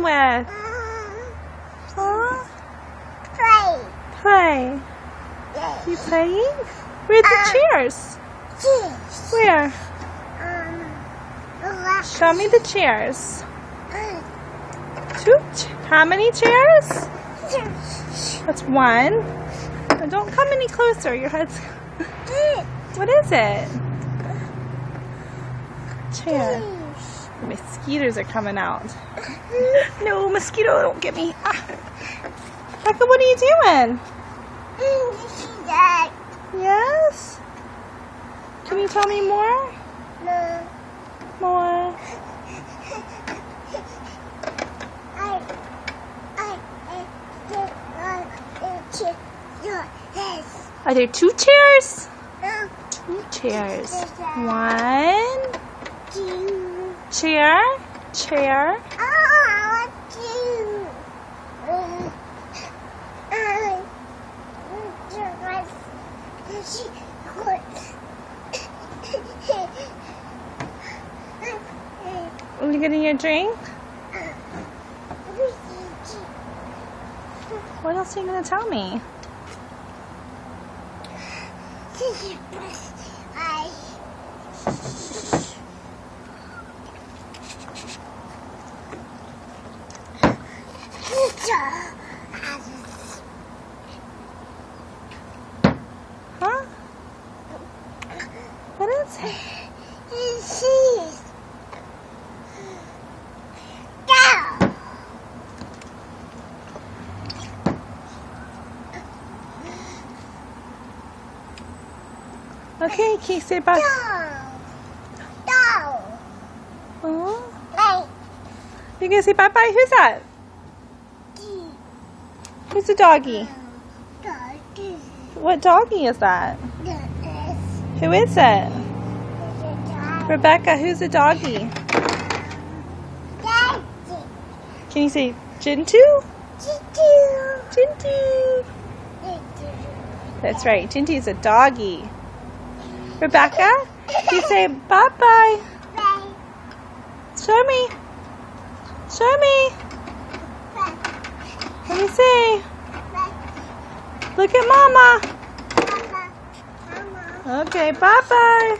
with? Huh? Play. You playing? Where are the chairs? Where? Show me the chairs. How many chairs? That's one. Oh, don't come any closer. Your head's... What is it? Chair. The mosquitoes are coming out. No, mosquito, don't get me. Becca, what are you doing? Yes? Can you tell me more? No. More. Are there two chairs? Two chairs. One. Chair. Chair. Are you getting your drink? What else are you going to tell me? Huh? What is it? Okay, can you say bye? Oh. You're gonna say bye-bye? Who's that? Who's the doggy? What doggy is that? Who is it? Rebecca, who's the doggy? Can you say Jintu? Jintu. That's right, Jintu's a doggy. Rebecca, you say bye-bye. Show me. Show me. Let me see. Look at Mama. Okay, bye-bye.